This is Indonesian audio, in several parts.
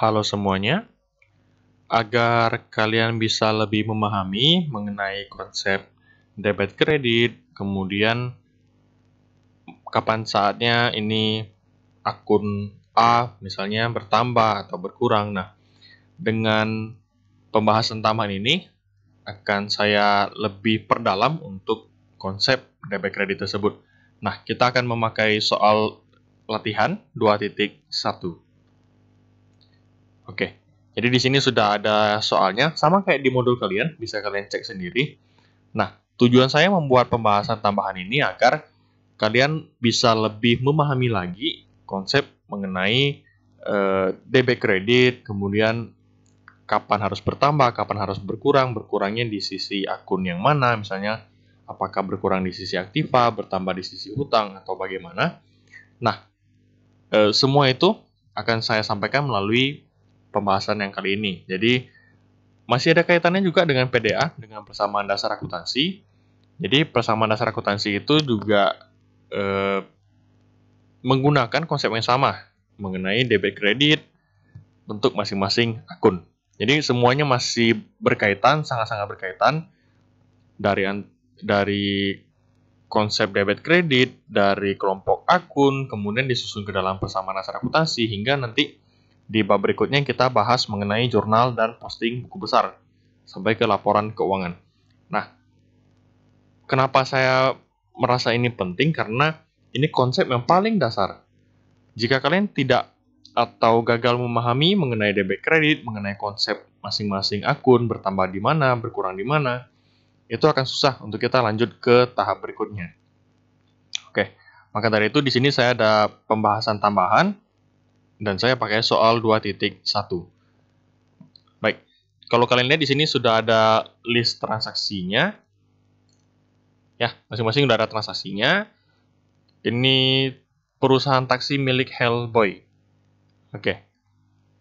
Halo semuanya, agar kalian bisa lebih memahami mengenai konsep debit kredit, kemudian kapan saatnya ini akun A misalnya bertambah atau berkurang. Nah, dengan pembahasan tambahan ini akan saya lebih perdalam untuk konsep debit kredit tersebut. Nah, kita akan memakai soal latihan 2.1. Oke. Jadi di sini sudah ada soalnya, sama kayak di modul kalian, bisa kalian cek sendiri. Nah, tujuan saya membuat pembahasan tambahan ini agar kalian bisa lebih memahami lagi konsep mengenai debit kredit, kemudian kapan harus bertambah, kapan harus berkurang, berkurangnya di sisi akun yang mana, misalnya apakah berkurang di sisi aktiva, bertambah di sisi hutang, atau bagaimana. Nah, semua itu akan saya sampaikan melalui pembahasan yang kali ini. Jadi, masih ada kaitannya juga dengan PDA, dengan persamaan dasar akuntansi. Jadi, persamaan dasar akuntansi itu juga menggunakan konsep yang sama mengenai debit kredit untuk masing-masing akun. Jadi, semuanya masih berkaitan, sangat-sangat berkaitan dari konsep debit kredit, dari kelompok akun, kemudian disusun ke dalam persamaan dasar akuntansi, hingga nanti di bab berikutnya kita bahas mengenai jurnal dan posting buku besar, sampai ke laporan keuangan. Nah, kenapa saya merasa ini penting? Karena ini konsep yang paling dasar. Jika kalian tidak atau gagal memahami mengenai debit kredit, mengenai konsep masing-masing akun, bertambah di mana, berkurang di mana, itu akan susah untuk kita lanjut ke tahap berikutnya. Oke, maka dari itu di sini saya ada pembahasan tambahan dan saya pakai soal 2.1. Baik, kalau kalian lihat di sini sudah ada list transaksinya. Ya, masing-masing sudah ada transaksinya. Ini perusahaan taksi milik Hellboy. Oke,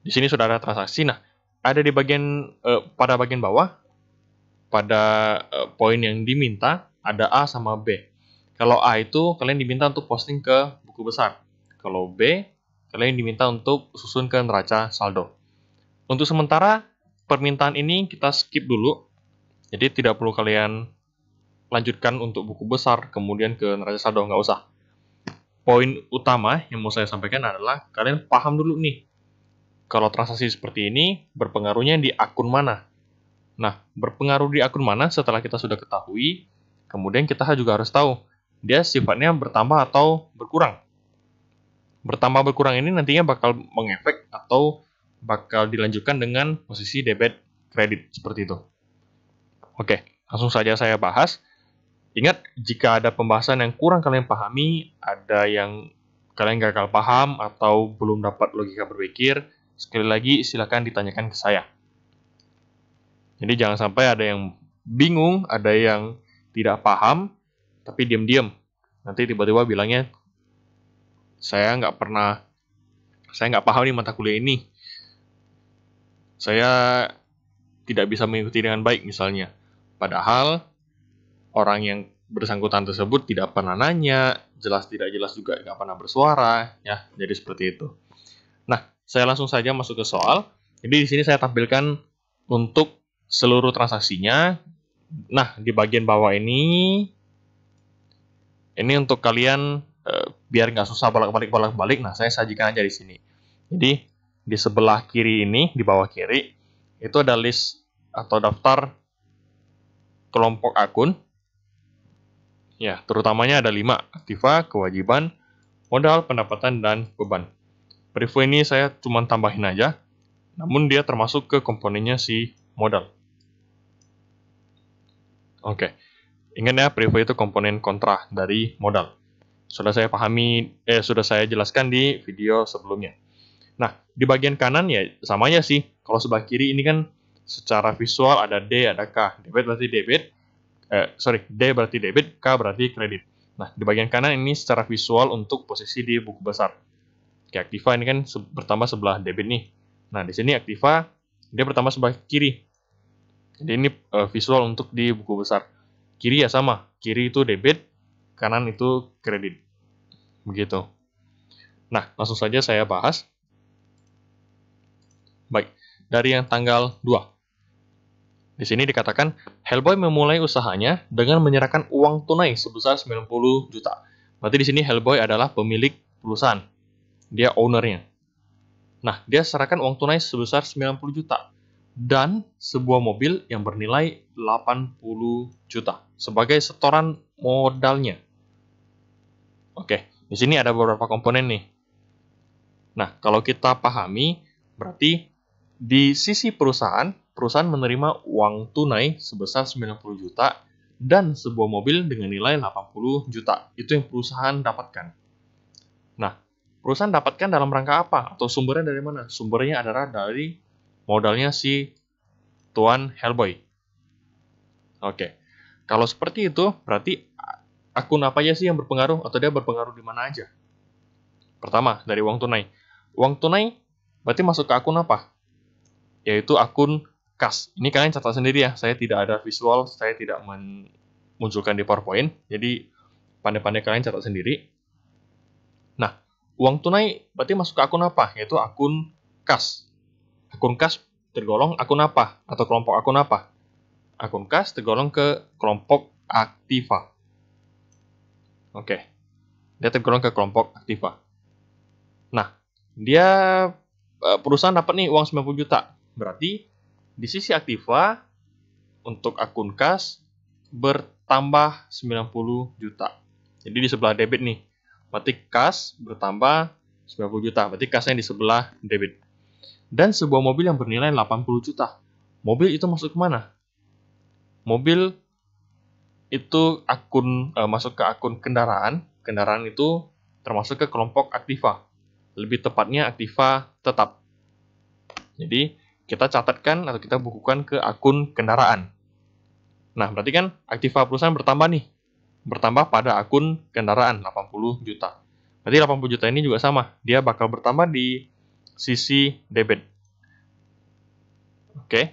di sini sudah ada transaksi. Nah, ada di pada bagian bawah, pada poin yang diminta, ada A sama B. Kalau A itu kalian diminta untuk posting ke buku besar. Kalau B, kalian diminta untuk susun ke neraca saldo. Untuk sementara, permintaan ini kita skip dulu. Jadi tidak perlu kalian lanjutkan untuk buku besar, kemudian ke neraca saldo, nggak usah. Poin utama yang mau saya sampaikan adalah kalian paham dulu nih, kalau transaksi seperti ini berpengaruhnya di akun mana. Nah, berpengaruh di akun mana setelah kita sudah ketahui, kemudian kita juga harus tahu dia sifatnya bertambah atau berkurang. Bertambah berkurang ini nantinya bakal mengefek atau bakal dilanjutkan dengan posisi debit kredit seperti itu. Oke, langsung saja saya bahas. Ingat, jika ada pembahasan yang kurang kalian pahami, ada yang kalian gagal paham atau belum dapat logika berpikir, sekali lagi silakan ditanyakan ke saya. Jadi jangan sampai ada yang bingung, ada yang tidak paham, tapi diam-diam. Nanti tiba-tiba bilangnya, saya nggak paham nih mata kuliah ini. Saya tidak bisa mengikuti dengan baik misalnya. Padahal orang yang bersangkutan tersebut tidak pernah nanya, jelas tidak jelas juga nggak pernah bersuara, ya. Jadi seperti itu. Nah, saya langsung saja masuk ke soal. Jadi di sini saya tampilkan untuk seluruh transaksinya. Nah, di bagian bawah ini untuk kalian biar nggak susah bolak-balik. Nah, saya sajikan aja di sini. Jadi di sebelah kiri ini, di bawah kiri itu ada list atau daftar kelompok akun. Ya, terutamanya ada 5, aktiva, kewajiban, modal, pendapatan, dan beban. Preview ini saya cuma tambahin aja, namun dia termasuk ke komponennya si modal. Oke, ingat ya, preview itu komponen kontra dari modal. Sudah saya jelaskan di video sebelumnya. Nah, di bagian kanan ya sama aja sih. Kalau sebelah kiri ini kan secara visual ada D, ada K. Debit berarti debit, D berarti debit, K berarti kredit. Nah, di bagian kanan ini secara visual untuk posisi di buku besar. Kayak aktiva ini kan bertambah sebelah debit nih. Nah, di sini aktiva dia bertambah sebelah kiri. Jadi ini visual untuk di buku besar. Kiri ya sama, kiri itu debit, kanan itu kredit. Begitu. Nah, langsung saja saya bahas. Baik, dari yang tanggal 2. Di sini dikatakan, Hellboy memulai usahanya dengan menyerahkan uang tunai sebesar 90 juta. Berarti di sini Hellboy adalah pemilik perusahaan. Dia ownernya. Nah, dia serahkan uang tunai sebesar 90 juta. Dan sebuah mobil yang bernilai 80 juta sebagai setoran modalnya. Oke, di sini ada beberapa komponen nih. Nah, kalau kita pahami, berarti di sisi perusahaan menerima uang tunai sebesar 90 juta dan sebuah mobil dengan nilai 80 juta. Itu yang perusahaan dapatkan. Nah, perusahaan dapatkan dalam rangka apa? Atau sumbernya dari mana? Sumbernya adalah dari modalnya si Tuan Hellboy. Oke, kalau seperti itu, berarti akun apa aja sih yang berpengaruh? Atau dia berpengaruh di mana aja? Pertama, dari uang tunai. Uang tunai berarti masuk ke akun apa? Yaitu akun kas. Ini kalian catat sendiri ya, saya tidak ada visual, saya tidak memunculkan di PowerPoint, jadi pandai-pandai kalian catat sendiri. Nah, uang tunai berarti masuk ke akun apa? Yaitu akun kas. Akun kas tergolong akun apa? Atau kelompok akun apa? Akun kas tergolong ke kelompok aktiva. Oke, dia tergolong ke kelompok aktiva. Nah, dia perusahaan dapat nih uang 90 juta. Berarti di sisi aktiva untuk akun kas bertambah 90 juta. Jadi di sebelah debit nih. Berarti kas bertambah 90 juta. Berarti kasnya di sebelah debit. Dan sebuah mobil yang bernilai 80 juta. Mobil itu masuk ke mana? Mobil itu masuk ke akun kendaraan. Kendaraan itu termasuk ke kelompok aktiva. Lebih tepatnya aktiva tetap. Jadi kita catatkan atau kita bukukan ke akun kendaraan. Nah, berarti kan aktiva perusahaan bertambah nih. Bertambah pada akun kendaraan 80 juta. Berarti 80 juta ini juga sama. Dia bakal bertambah di sisi debit. Oke.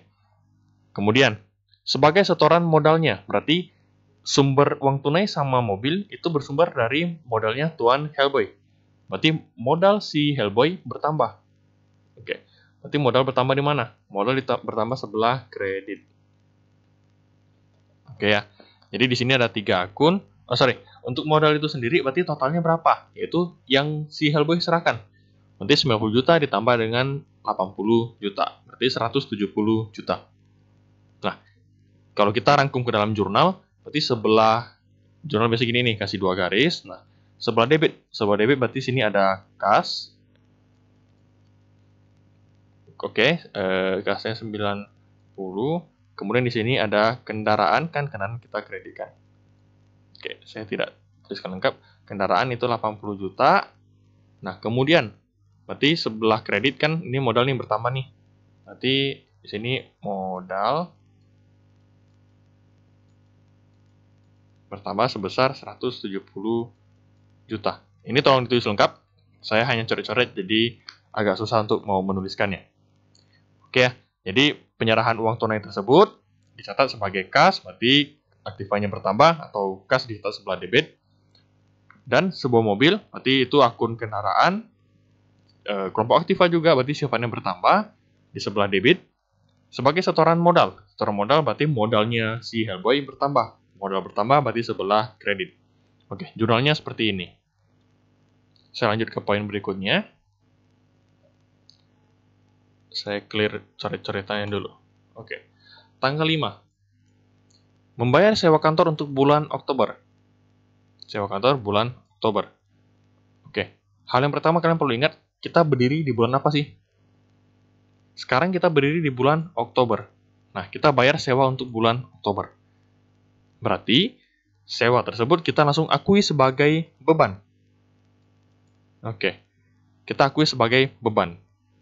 Kemudian, sebagai setoran modalnya, berarti sumber uang tunai sama mobil itu bersumber dari modalnya Tuan Hellboy. Berarti modal si Hellboy bertambah. Oke. Berarti modal bertambah di mana? Modal bertambah sebelah kredit. Oke ya. Jadi di sini ada 3 akun. Untuk modal itu sendiri berarti totalnya berapa? Yaitu yang si Hellboy serahkan. Berarti 90 juta ditambah dengan 80 juta. Berarti 170 juta. Nah, kalau kita rangkum ke dalam jurnal, berarti sebelah jurnal biasa gini nih, kasih 2 garis. Nah, sebelah debit berarti sini ada kas. Oke, kasnya 90. Kemudian di sini ada kendaraan, kan kendaraan kita kreditkan. Oke, saya tidak tuliskan lengkap. Kendaraan itu 80 juta. Nah, kemudian berarti sebelah kredit kan ini modal nih bertambah nih. Berarti di sini modal bertambah sebesar 170 juta. Ini tolong ditulis lengkap. Saya hanya coret-coret jadi agak susah untuk mau menuliskannya. Oke ya. Jadi penyerahan uang tunai tersebut dicatat sebagai kas, berarti aktivanya bertambah atau kas dicatat sebelah debit. Dan sebuah mobil, berarti itu akun kendaraan. Kelompok aktiva juga, berarti sifatnya bertambah di sebelah debit. Sebagai setoran modal. Setoran modal berarti modalnya si Hellboy bertambah. Modal bertambah berarti sebelah kredit. Oke, jurnalnya seperti ini. Saya lanjut ke poin berikutnya. Saya clear coret-coretannya dulu. Oke. Tanggal 5. Membayar sewa kantor untuk bulan Oktober. Sewa kantor bulan Oktober. Oke. Hal yang pertama kalian perlu ingat, kita berdiri di bulan apa sih? Sekarang kita berdiri di bulan Oktober. Nah, kita bayar sewa untuk bulan Oktober. Berarti, sewa tersebut kita langsung akui sebagai beban. Oke. Kita akui sebagai beban.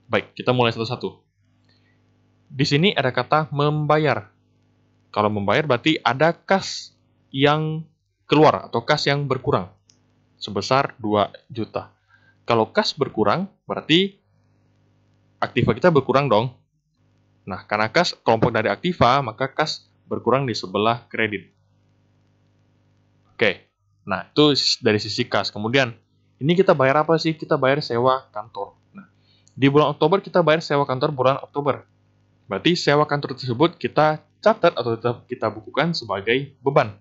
Baik, kita mulai satu-satu. Di sini ada kata membayar. Kalau membayar berarti ada kas yang keluar atau kas yang berkurang sebesar 2 juta. Kalau kas berkurang berarti aktiva kita berkurang dong. Nah, karena kas kelompok dari aktiva, maka kas berkurang di sebelah kredit. Oke. Nah, itu dari sisi kas. Kemudian, ini kita bayar apa sih? Kita bayar sewa kantor. Nah, Di bulan Oktober kita bayar sewa kantor bulan Oktober. Berarti sewa kantor tersebut kita catat atau kita bukukan sebagai beban.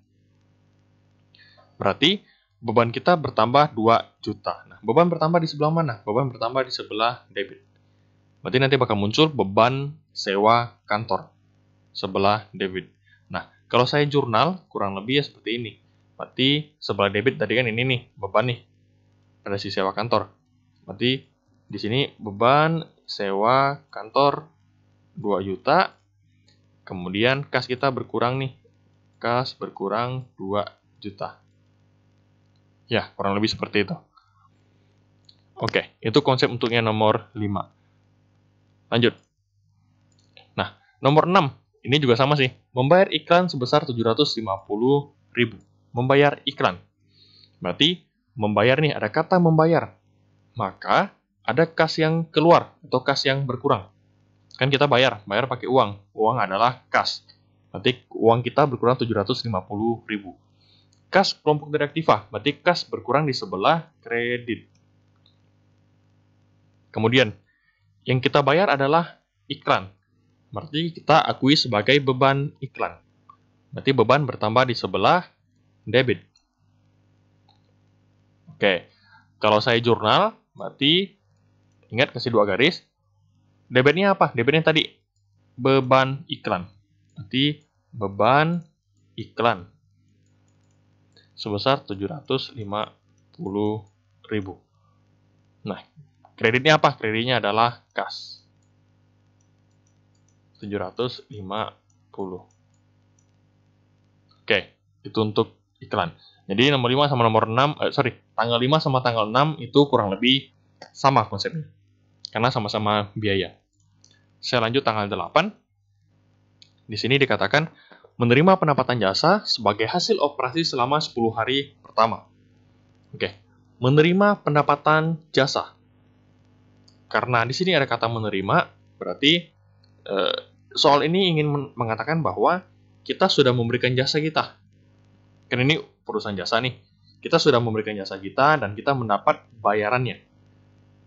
Berarti beban kita bertambah 2 juta. Nah, beban bertambah di sebelah mana? Beban bertambah di sebelah debit. Berarti nanti bakal muncul beban sewa kantor sebelah debit. Nah, kalau saya jurnal kurang lebih ya seperti ini. Berarti sebelah debit tadi kan ini nih, beban nih. Pada si sewa kantor. Berarti di sini beban sewa kantor 2 juta. Kemudian kas kita berkurang nih. Kas berkurang 2 juta. Ya, kurang lebih seperti itu. Oke, itu konsep untuk yang nomor 5. Lanjut. Nah, nomor 6. Ini juga sama sih. Membayar iklan sebesar 750.000. Membayar iklan. Berarti membayar nih, ada kata membayar. Maka ada kas yang keluar atau kas yang berkurang. Kan kita bayar pakai uang. Uang adalah kas. Berarti uang kita berkurang 750.000. Kas kelompok dari aktiva, berarti kas berkurang di sebelah kredit. Kemudian, yang kita bayar adalah iklan. Berarti kita akui sebagai beban iklan. Berarti beban bertambah di sebelah debit. Oke, kalau saya jurnal, berarti ingat kasih 2 garis. Debitnya apa? Debitnya tadi beban iklan. Berarti beban iklan sebesar 750.000. Nah, kreditnya apa? Kreditnya adalah kas. 750. Oke, itu untuk iklan. Jadi nomor 5 sama nomor 6, tanggal 5 sama tanggal 6 itu kurang lebih sama konsepnya. Karena sama-sama biaya. Saya lanjut tanggal 8. Di sini dikatakan menerima pendapatan jasa sebagai hasil operasi selama 10 hari pertama. Oke, menerima pendapatan jasa. Karena di sini ada kata menerima, berarti soal ini ingin mengatakan bahwa kita sudah memberikan jasa kita. Kan ini perusahaan jasa nih. Kita sudah memberikan jasa kita dan kita mendapat bayarannya.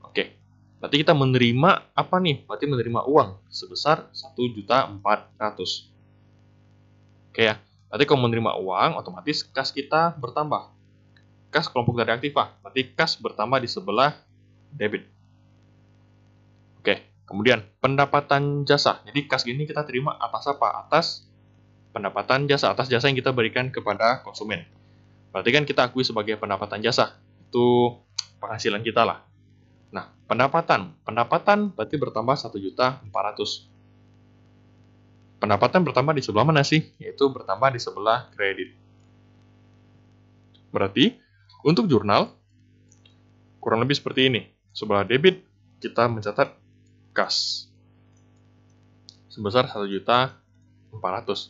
Oke. Berarti kita menerima apa nih? Berarti menerima uang sebesar 1.400.000. Oke ya. Berarti kalau menerima uang, otomatis kas kita bertambah. Kas kelompok dari aktiva. Berarti kas bertambah di sebelah debit. Oke. Kemudian pendapatan jasa. Jadi kas ini kita terima atas apa? Atas pendapatan jasa, atas jasa yang kita berikan kepada konsumen. Berarti kan kita akui sebagai pendapatan jasa. Itu penghasilan kita lah. Nah, pendapatan berarti bertambah 1.400.000. Pendapatan bertambah di sebelah mana sih? Yaitu bertambah di sebelah kredit. Berarti untuk jurnal kurang lebih seperti ini. Sebelah debit kita mencatat kas sebesar 1.400.000.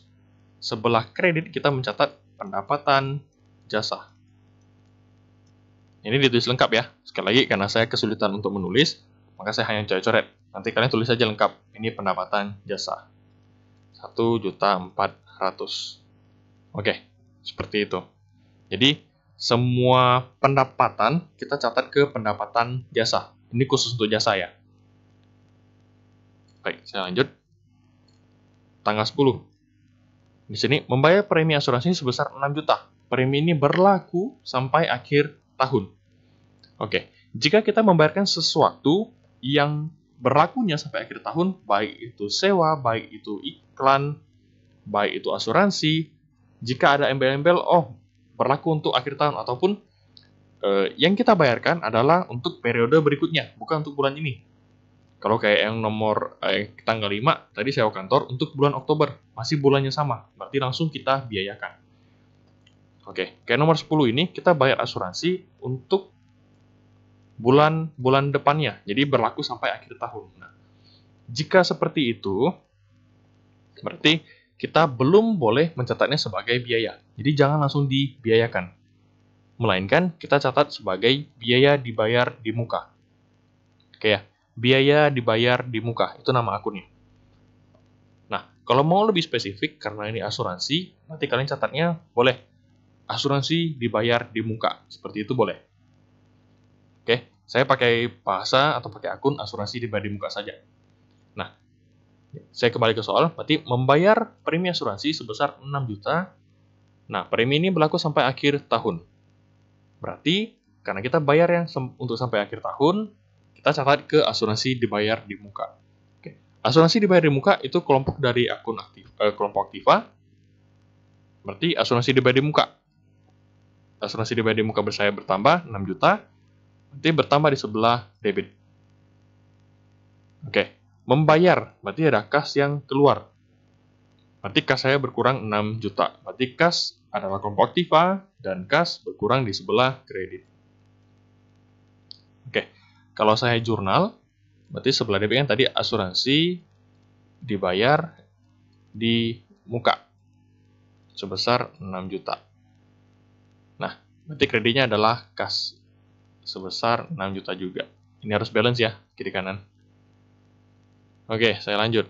Sebelah kredit kita mencatat pendapatan jasa. Ini ditulis lengkap ya. Sekali lagi, karena saya kesulitan untuk menulis, maka saya hanya coret-coret. Nanti kalian tulis saja lengkap. Ini pendapatan jasa. 1.400.000. Oke, seperti itu. Jadi, semua pendapatan kita catat ke pendapatan jasa. Ini khusus untuk jasa ya. Baik, saya lanjut. Tanggal 10. Di sini, membayar premi asuransi sebesar 6 juta. Premi ini berlaku sampai akhir tahun. Oke, jika kita membayarkan sesuatu yang berlakunya sampai akhir tahun, baik itu sewa, baik itu iklan, baik itu asuransi, jika ada embel-embel, berlaku untuk akhir tahun, ataupun yang kita bayarkan adalah untuk periode berikutnya, bukan untuk bulan ini. Kalau kayak yang nomor tanggal 5, tadi sewa kantor untuk bulan Oktober, masih bulannya sama, berarti langsung kita biayakan. Oke, kayak nomor 10 ini, kita bayar asuransi untuk bulan depannya, jadi berlaku sampai akhir tahun. Nah, jika seperti itu, berarti kita belum boleh mencatatnya sebagai biaya, jadi jangan langsung dibiayakan. Melainkan, kita catat sebagai biaya dibayar di muka. Oke ya. Biaya dibayar di muka, itu nama akunnya. Nah, kalau mau lebih spesifik, karena ini asuransi, nanti kalian catatnya boleh asuransi dibayar di muka, seperti itu boleh. Oke, Saya pakai bahasa atau pakai akun asuransi di Bayar di Muka saja. Nah, saya kembali ke soal, berarti membayar premi asuransi sebesar 6 juta. Nah, premi ini berlaku sampai akhir tahun. Berarti, karena kita bayar yang untuk sampai akhir tahun, kita catat ke asuransi dibayar di muka. Oke. Asuransi dibayar di muka itu kelompok dari akun kelompok aktiva. Berarti asuransi dibayar di muka. Asuransi dibayar di muka saya bertambah 6 juta. Berarti bertambah di sebelah debit. Oke. Membayar, berarti ada kas yang keluar. Berarti kas saya berkurang 6 juta. Berarti kas adalah kelompok aktiva dan kas berkurang di sebelah kredit. Oke. Kalau saya jurnal, berarti sebelah debit kan tadi asuransi dibayar di muka sebesar 6 juta. Nah, berarti kreditnya adalah kas sebesar 6 juta juga. Ini harus balance ya, kiri kanan. Oke, saya lanjut.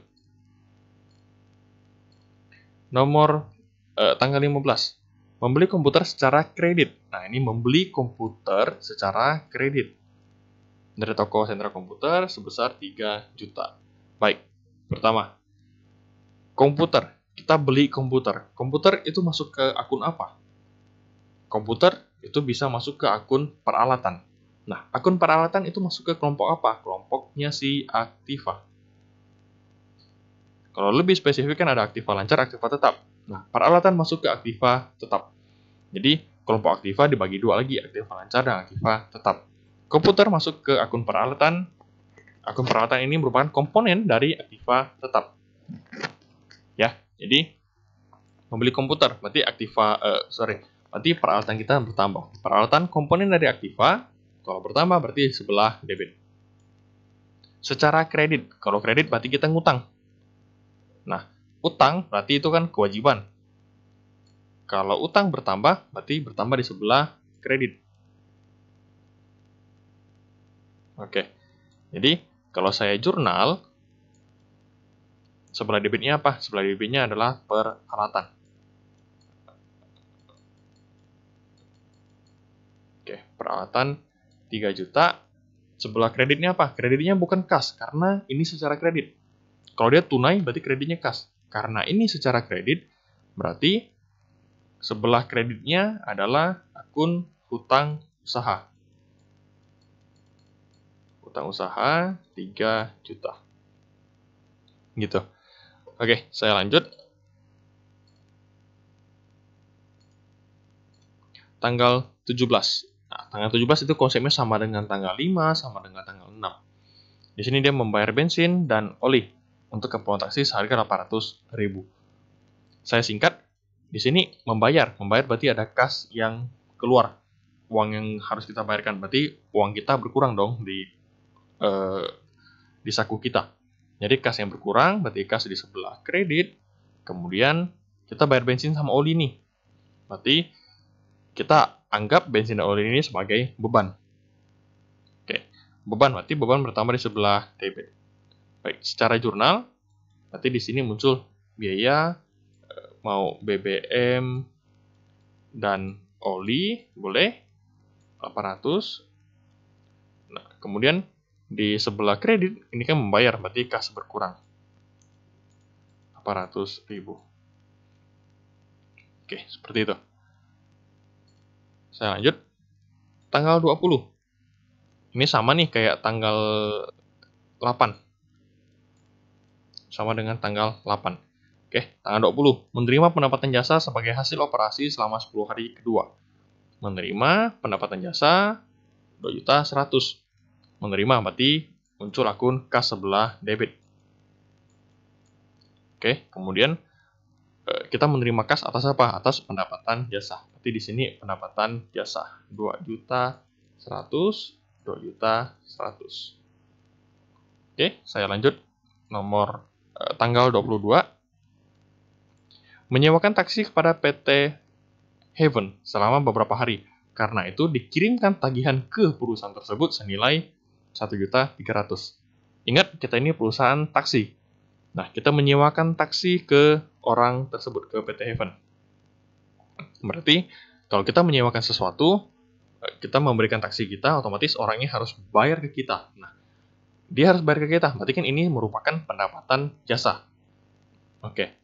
Nomor tanggal 15. Membeli komputer secara kredit. Nah, ini membeli komputer secara kredit. Dari toko sentra komputer sebesar 3 juta. Baik, pertama. Komputer. Kita beli komputer. Komputer itu masuk ke akun apa? Komputer itu bisa masuk ke akun peralatan. Nah, akun peralatan itu masuk ke kelompok apa? Kelompoknya si aktiva. Kalau lebih spesifik kan ada aktiva lancar, aktiva tetap. Nah, peralatan masuk ke aktiva tetap. Jadi, kelompok aktiva dibagi dua lagi, aktiva lancar dan aktiva tetap. Komputer masuk ke akun peralatan. Akun peralatan ini merupakan komponen dari aktiva tetap. Ya, jadi membeli komputer berarti berarti peralatan kita bertambah. Peralatan komponen dari aktiva kalau bertambah berarti sebelah debit. Secara kredit, kalau kredit berarti kita ngutang. Nah, utang berarti itu kan kewajiban. Kalau utang bertambah, berarti bertambah di sebelah kredit. Oke, jadi kalau saya jurnal, sebelah debitnya apa? Sebelah debitnya adalah peralatan. Oke, peralatan 3 juta. Sebelah kreditnya apa? Kreditnya bukan kas, karena ini secara kredit. Kalau dia tunai, berarti kreditnya kas. Karena ini secara kredit, berarti sebelah kreditnya adalah akun hutang usaha. Hutang usaha 3 juta. Gitu. Oke, saya lanjut. Tanggal 17. Nah, tanggal 17 itu konsepnya sama dengan tanggal 5, sama dengan tanggal 6. Di sini dia membayar bensin dan oli untuk keperluan taksi seharga 800.000. Saya singkat, di sini membayar. Membayar berarti ada kas yang keluar. Uang yang harus kita bayarkan. Berarti uang kita berkurang dong di saku kita. Jadi kas yang berkurang, berarti kas di sebelah kredit. Kemudian kita bayar bensin sama oli nih. Berarti kita anggap bensin dan oli ini sebagai beban. Oke, beban berarti beban bertambah di sebelah debit. Baik, secara jurnal, berarti di sini muncul biaya mau BBM dan oli, boleh 800. Nah, kemudian di sebelah kredit, ini kan membayar, berarti kas berkurang 800.000. Oke, seperti itu. Saya lanjut. Tanggal 20. Ini sama nih kayak tanggal 8. Sama dengan tanggal 8. Oke, tanggal 20. Menerima pendapatan jasa sebagai hasil operasi selama 10 hari kedua. Menerima pendapatan jasa 2.100.000. Menerima berarti muncul akun kas sebelah debit. Oke, kemudian kita menerima kas atas apa? Atas pendapatan jasa. Berarti di sini pendapatan jasa 2.100.000, 2.100.000. Oke, saya lanjut. Nomor tanggal 22. Menyewakan taksi kepada PT Heaven selama beberapa hari. Karena itu dikirimkan tagihan ke perusahaan tersebut senilai 1.300.000. Ingat, kita ini perusahaan taksi. Nah, kita menyewakan taksi ke orang tersebut, ke PT Heaven. Berarti, kalau kita menyewakan sesuatu, kita memberikan taksi kita, otomatis orangnya harus bayar ke kita. Nah, dia harus bayar ke kita, berarti kan ini merupakan pendapatan jasa. Oke.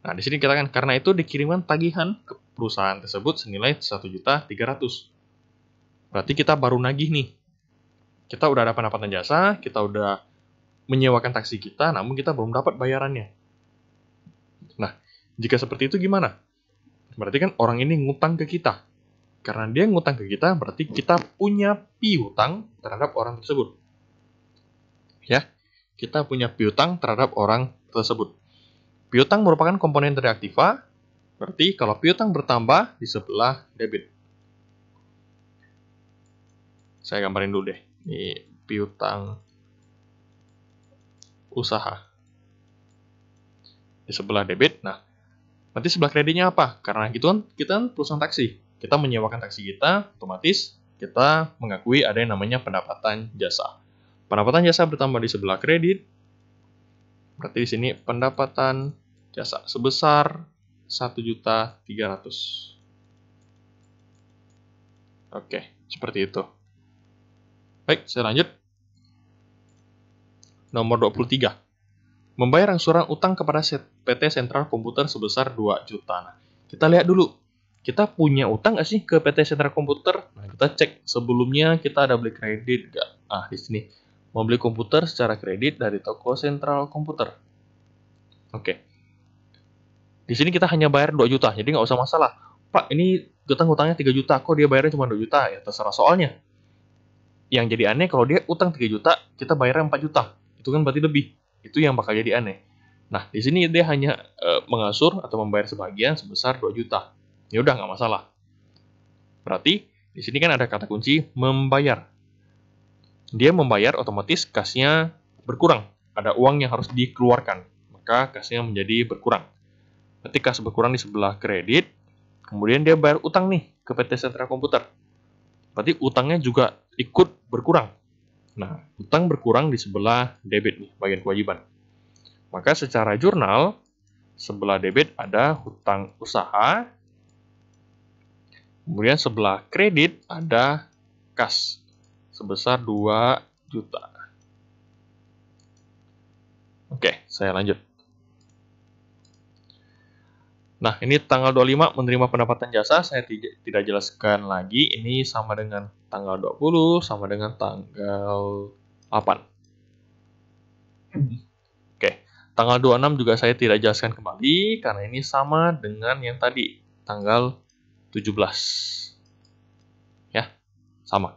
Nah, di sini kita kan karena itu dikirimkan tagihan ke perusahaan tersebut senilai 1.300.000. Berarti kita baru nagih nih. Kita udah ada pendapatan jasa, kita udah menyewakan taksi kita, namun kita belum dapat bayarannya. Nah, jika seperti itu gimana? Berarti kan orang ini ngutang ke kita. Karena dia ngutang ke kita, berarti kita punya piutang terhadap orang tersebut. Ya, kita punya piutang terhadap orang tersebut. Piutang merupakan komponen dari aktiva, berarti kalau piutang bertambah di sebelah debit. Saya gambarin dulu deh. Ini piutang usaha. Di sebelah debit, nah, nanti sebelah kreditnya apa? Karena gitu kan kita perusahaan taksi. Kita menyewakan taksi kita, otomatis kita mengakui ada yang namanya pendapatan jasa. Pendapatan jasa bertambah di sebelah kredit. Berarti di sini pendapatan jasa sebesar 1.300.000. Oke, seperti itu. Baik, saya lanjut. Nomor 23. Membayar angsuran utang kepada PT Sentral Komputer sebesar 2 juta. Nah, kita lihat dulu. Kita punya utang nggak sih ke PT Sentral Komputer? Nah, kita cek sebelumnya kita ada beli kredit nggak? Ah, di sini. Membeli komputer secara kredit dari toko Sentral Komputer. Oke. Di sini kita hanya bayar 2 juta, jadi nggak usah masalah. Pak, ini utang-utangnya 3 juta, kok dia bayarnya cuma 2 juta? Ya, terserah soalnya. Yang jadi aneh, kalau dia utang 3 juta, kita bayarnya 4 juta. Itu kan berarti lebih. Itu yang bakal jadi aneh. Nah, di sini dia hanya mengasur atau membayar sebagian sebesar 2 juta. Ya udah, nggak masalah. Berarti, di sini kan ada kata kunci membayar. Dia membayar, otomatis kasnya berkurang. Ada uang yang harus dikeluarkan. Maka kasnya menjadi berkurang. Berarti kas berkurang di sebelah kredit, kemudian dia bayar utang nih ke PT Sentral Komputer. Berarti utangnya juga ikut berkurang. Nah, utang berkurang di sebelah debit nih, bagian kewajiban. Maka secara jurnal, sebelah debit ada hutang usaha, kemudian sebelah kredit ada kas sebesar 2 juta. Oke, saya lanjut. Nah, ini tanggal 25 menerima pendapatan jasa, saya tidak jelaskan lagi. Ini sama dengan tanggal 20, sama dengan tanggal 8. Oke, tanggal 26 juga saya tidak jelaskan kembali, karena ini sama dengan yang tadi, tanggal 17. Ya, sama.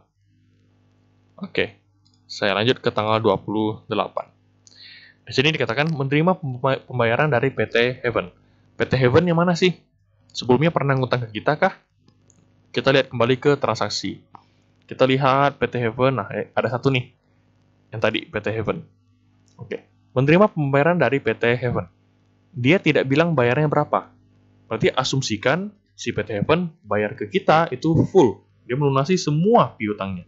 Oke, saya lanjut ke tanggal 28. Di sini dikatakan menerima pembayaran dari PT Heaven. PT Heaven yang mana sih? Sebelumnya pernah ngutang ke kita kah? Kita lihat kembali ke transaksi. Kita lihat PT Heaven, nah ada satu nih. Yang tadi, PT Heaven. Oke. Menerima pembayaran dari PT Heaven. Dia tidak bilang bayarnya berapa. Berarti asumsikan si PT Heaven bayar ke kita itu full. Dia melunasi semua piutangnya.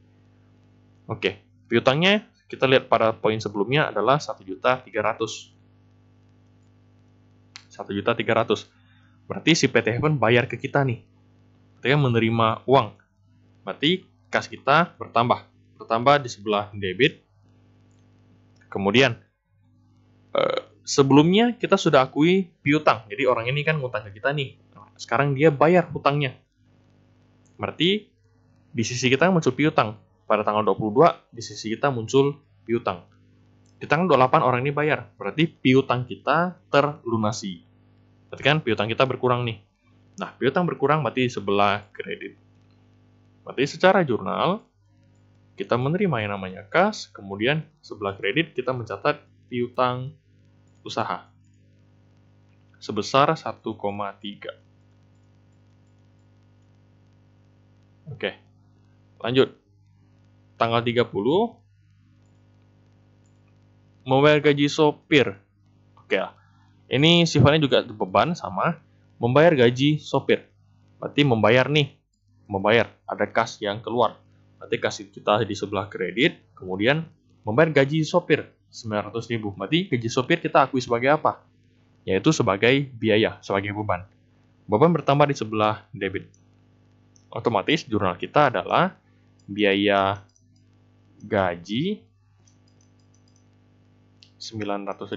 Oke. Piutangnya kita lihat pada poin sebelumnya adalah 1.300.000. 1.300.000. Berarti si PT Heaven bayar ke kita nih. Kita menerima uang. Berarti kas kita bertambah. Bertambah di sebelah debit. Kemudian, sebelumnya kita sudah akui piutang. Jadi orang ini kan ngutang ke kita nih. Sekarang dia bayar hutangnya. Berarti di sisi kita muncul piutang. Pada tanggal 22, di sisi kita muncul piutang. Di tanggal 28 orang ini bayar. Berarti piutang kita terlunasi. Berarti kan piutang kita berkurang nih. Nah, piutang berkurang berarti sebelah kredit. Berarti secara jurnal, kita menerima yang namanya kas, kemudian sebelah kredit kita mencatat piutang usaha. Sebesar 1,3. Oke, lanjut. Tanggal 30, membayar gaji sopir. Oke lah. Ini sifatnya juga beban sama membayar gaji sopir. Berarti membayar nih. Membayar. Ada kas yang keluar. Berarti kas kita di sebelah kredit. Kemudian membayar gaji sopir 900.000. Berarti gaji sopir kita akui sebagai apa? Yaitu sebagai biaya, sebagai beban. Beban bertambah di sebelah debit. Otomatis jurnal kita adalah biaya gaji 900.000,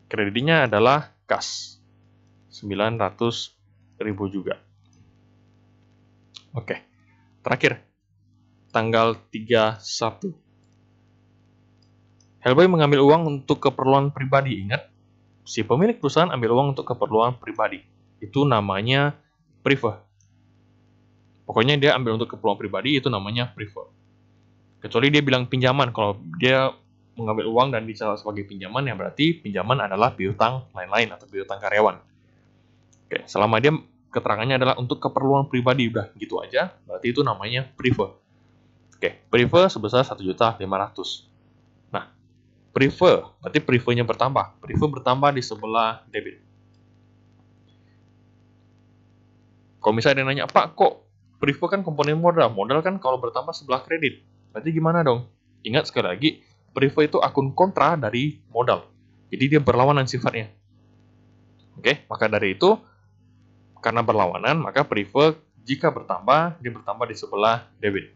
kreditnya adalah kas 900.000 juga. Oke, terakhir tanggal 31. Hellboy mengambil uang untuk keperluan pribadi. Ingat, si pemilik perusahaan ambil uang untuk keperluan pribadi. Itu namanya prefer. Pokoknya dia ambil untuk keperluan pribadi, itu namanya prefer. Kecuali dia bilang pinjaman. Kalau dia mengambil uang dan dicatat sebagai pinjaman, ya berarti pinjaman adalah piutang lain-lain atau piutang karyawan. Oke, selama dia keterangannya adalah untuk keperluan pribadi, udah gitu aja, berarti itu namanya prefer. Oke, prefer sebesar 1.500.000. Nah, prefer, berarti prefernya bertambah. Prefer bertambah di sebelah debit. Kalau misalnya dia nanya, Pak, kok prefer kan komponen modal? Modal kan kalau bertambah sebelah kredit. Berarti gimana dong? Ingat sekali lagi, prefer itu akun kontra dari modal. Jadi dia berlawanan sifatnya. Oke, maka dari itu, karena berlawanan, maka prefer jika bertambah, dia bertambah di sebelah debit.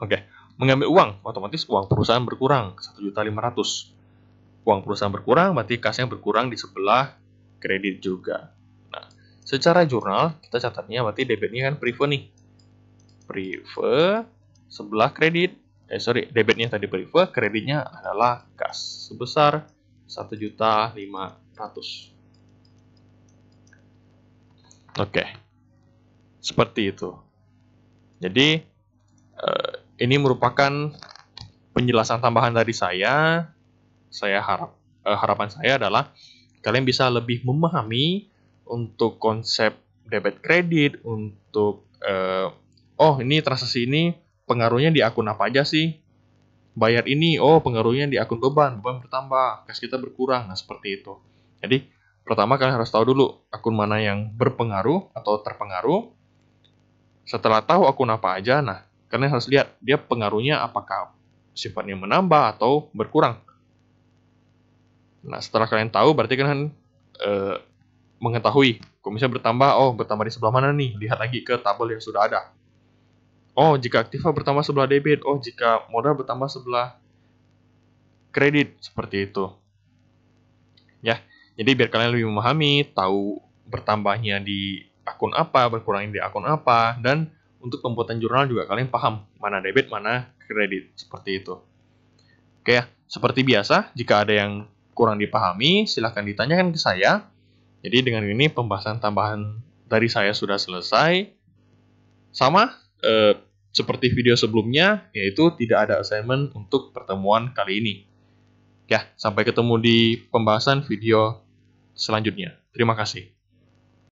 Oke, mengambil uang, otomatis uang perusahaan berkurang, 1.500.000. Uang perusahaan berkurang, berarti kasnya berkurang di sebelah kredit juga. Nah, secara jurnal, kita catatnya berarti debitnya kan prefer nih. Prefer sebelah kredit, debitnya tadi prefer, kreditnya adalah kas sebesar 1.500.000. Oke, seperti itu. Jadi, ini merupakan penjelasan tambahan dari saya. Harapan saya adalah kalian bisa lebih memahami untuk konsep debit kredit, untuk ini transaksi ini pengaruhnya di akun apa aja sih? Bayar ini, pengaruhnya di akun beban bertambah, kas kita berkurang, nah seperti itu. Jadi, pertama kalian harus tahu dulu akun mana yang berpengaruh atau terpengaruh. Setelah tahu akun apa aja, nah kalian harus lihat dia pengaruhnya apakah sifatnya menambah atau berkurang. Nah, setelah kalian tahu, berarti kalian mengetahui. Kalau misalnya bertambah di sebelah mana nih? Lihat lagi ke tabel yang sudah ada. Jika aktiva bertambah sebelah debit. Jika modal bertambah sebelah kredit. Seperti itu. Ya, jadi biar kalian lebih memahami, tahu bertambahnya di akun apa, berkurangnya di akun apa, dan untuk pembuatan jurnal juga kalian paham mana debit, mana kredit. Seperti itu. Oke ya, seperti biasa, jika ada yang kurang dipahami, silahkan ditanyakan ke saya. Jadi dengan ini pembahasan tambahan dari saya sudah selesai. Sama seperti video sebelumnya, yaitu tidak ada assignment untuk pertemuan kali ini. Ya, sampai ketemu di pembahasan video selanjutnya. Terima kasih.